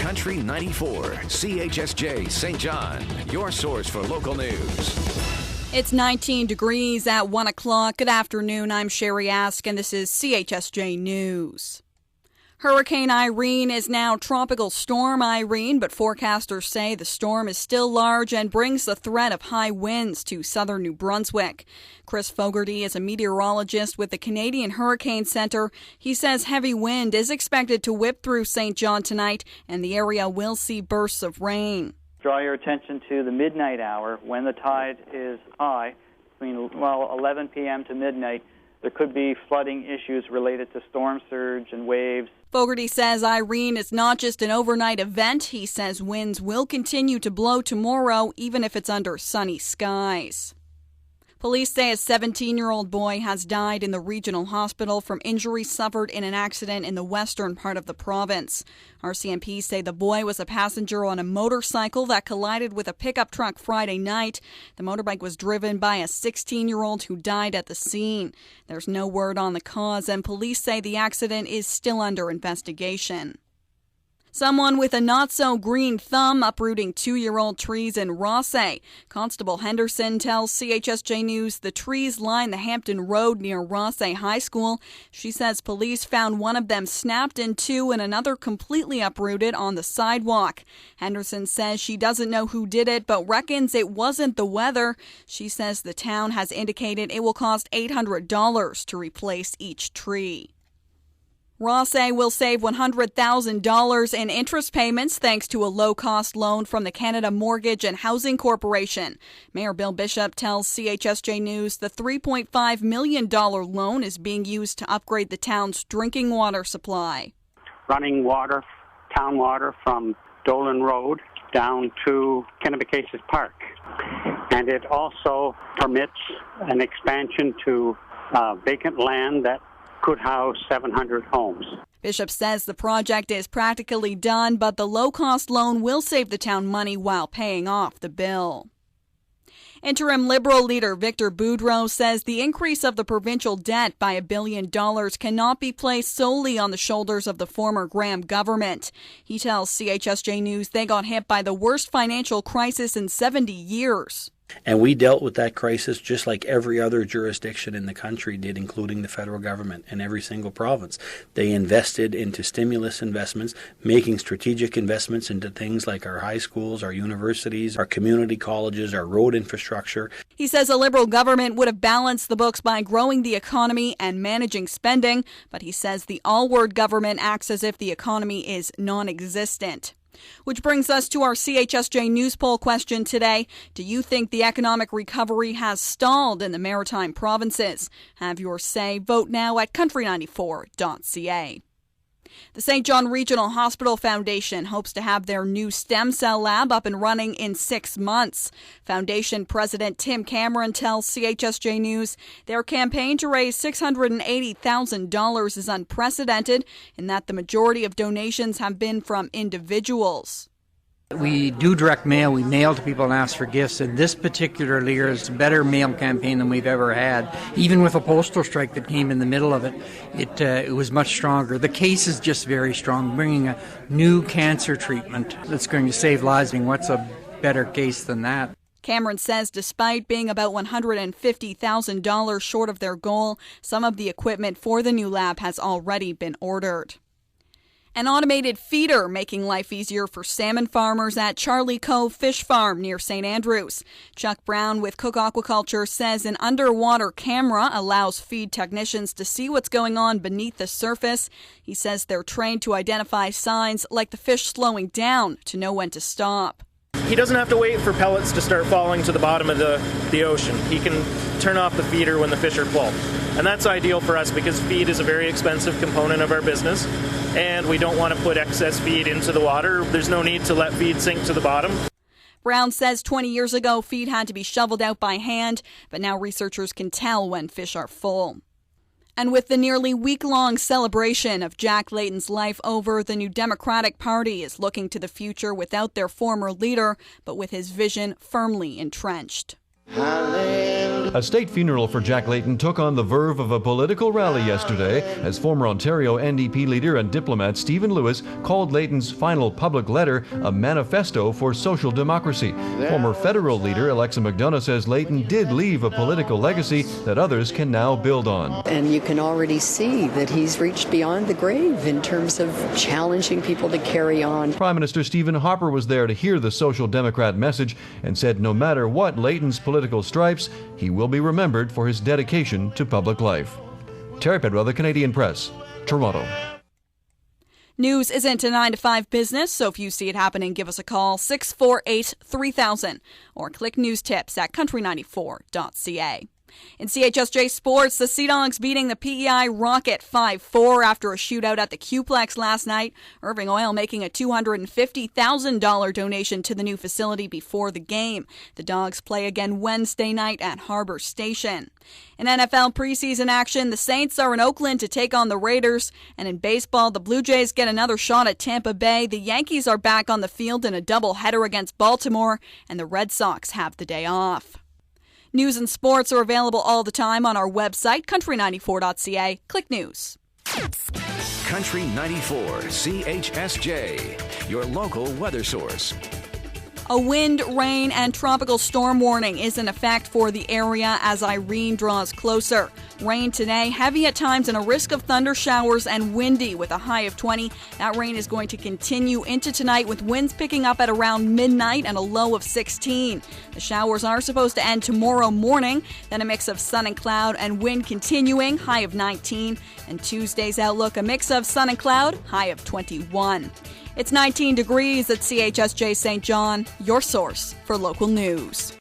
Country94, CHSJ St. John, your source for local news. It's 19 degrees at 1 o'clock. Good afternoon. I'm Sherry Aske, and this is CHSJ News. Hurricane Irene is now Tropical Storm Irene, but forecasters say the storm is still large and brings the threat of high winds to southern New Brunswick. Chris Fogarty is a meteorologist with the Canadian Hurricane Center. He says heavy wind is expected to whip through St. John tonight, and the area will see bursts of rain. Draw your attention to the midnight hour when the tide is high, between 11 p.m. to midnight. There could be flooding issues related to storm surge and waves. Fogarty says Irene is not just an overnight event. He says winds will continue to blow tomorrow, even if it's under sunny skies. Police say a 17-year-old boy has died in the regional hospital from injuries suffered in an accident in the western part of the province. RCMP say the boy was a passenger on a motorcycle that collided with a pickup truck Friday night. The motorbike was driven by a 16-year-old who died at the scene. There's no word on the cause, and police say the accident is still under investigation. Someone with a not-so-green thumb uprooting 2-year-old trees in Rothesay. Constable Henderson tells CHSJ News the trees line the Hampton Road near Rothesay High School. She says police found one of them snapped in two and another completely uprooted on the sidewalk. Henderson says she doesn't know who did it, but reckons it wasn't the weather. She says the town has indicated it will cost $800 to replace each tree. Rothesay will save $100,000 in interest payments thanks to a low-cost loan from the Canada Mortgage and Housing Corporation. Mayor Bill Bishop tells CHSJ News the $3.5 million loan is being used to upgrade the town's drinking water supply. Running water, town water from Dolan Road down to Kennebecasis Park. And it also permits an expansion to vacant land that could house 700 homes. Bishop says the project is practically done, but the low-cost loan will save the town money while paying off the bill. Interim Liberal leader Victor Boudreau says the increase of the provincial debt by $1 billion cannot be placed solely on the shoulders of the former Graham government. He tells CHSJ News they got hit by the worst financial crisis in 70 years. And we dealt with that crisis just like every other jurisdiction in the country did, including the federal government and every single province. They invested into stimulus investments, making strategic investments into things like our high schools, our universities, our community colleges, our road infrastructure. He says a Liberal government would have balanced the books by growing the economy and managing spending, but he says the all-word government acts as if the economy is non-existent. Which brings us to our CHSJ News Poll question today. Do you think the economic recovery has stalled in the maritime provinces? Have your say. Vote now at country94.ca. The St. John Regional Hospital Foundation hopes to have their new stem cell lab up and running in 6 months. Foundation President Tim Cameron tells CHSJ News their campaign to raise $680,000 is unprecedented in that the majority of donations have been from individuals. We do direct mail. We mail to people and ask for gifts. And this particular year is a better mail campaign than we've ever had. Even with a postal strike that came in the middle of it, it was much stronger. The case is just very strong, bringing a new cancer treatment that's going to save lives. I mean, what's a better case than that? Cameron says despite being about $150,000 short of their goal, some of the equipment for the new lab has already been ordered. An automated feeder making life easier for salmon farmers at Charlie Cove Fish Farm near St. Andrews. Chuck Brown with Cook Aquaculture says an underwater camera allows feed technicians to see what's going on beneath the surface. He says they're trained to identify signs like the fish slowing down to know when to stop. He doesn't have to wait for pellets to start falling to the bottom of the ocean. He can turn off the feeder when the fish are full. And that's ideal for us because feed is a very expensive component of our business, and we don't want to put excess feed into the water. There's no need to let feed sink to the bottom. Brown says 20 years ago feed had to be shoveled out by hand, but now researchers can tell when fish are full. And with the nearly week-long celebration of Jack Layton's life over, the New Democratic Party is looking to the future without their former leader, but with his vision firmly entrenched. A state funeral for Jack Layton took on the verve of a political rally yesterday as former Ontario NDP leader and diplomat Stephen Lewis called Layton's final public letter a manifesto for social democracy. Former federal leader Alexa McDonough says Layton did leave a political legacy that others can now build on. And you can already see that he's reached beyond the grave in terms of challenging people to carry on. Prime Minister Stephen Harper was there to hear the Social Democrat message and said no matter what Layton's political stripes, he will be remembered for his dedication to public life. Terry Pedwell, The Canadian Press, Toronto. News isn't a 9-to-5 business, so if you see it happening, give us a call, 648-3000, or click news tips at country94.ca. In CHSJ Sports, the Sea Dogs beating the PEI Rocket 5-4 after a shootout at the Qplex last night. Irving Oil making a $250,000 donation to the new facility before the game. The Dogs play again Wednesday night at Harbor Station. In NFL preseason action, the Saints are in Oakland to take on the Raiders. And in baseball, the Blue Jays get another shot at Tampa Bay. The Yankees are back on the field in a doubleheader against Baltimore, and the Red Sox have the day off. News and sports are available all the time on our website, country94.ca. Click news. Country 94 CHSJ, your local weather source. A wind, rain, and tropical storm warning is in effect for the area as Irene draws closer. Rain today, heavy at times and a risk of thunder showers and windy with a high of 20. That rain is going to continue into tonight with winds picking up at around midnight and a low of 16. The showers are supposed to end tomorrow morning, then a mix of sun and cloud and wind continuing, high of 19. And Tuesday's outlook, a mix of sun and cloud, high of 21. It's 19 degrees at CHSJ St. John, your source for local news.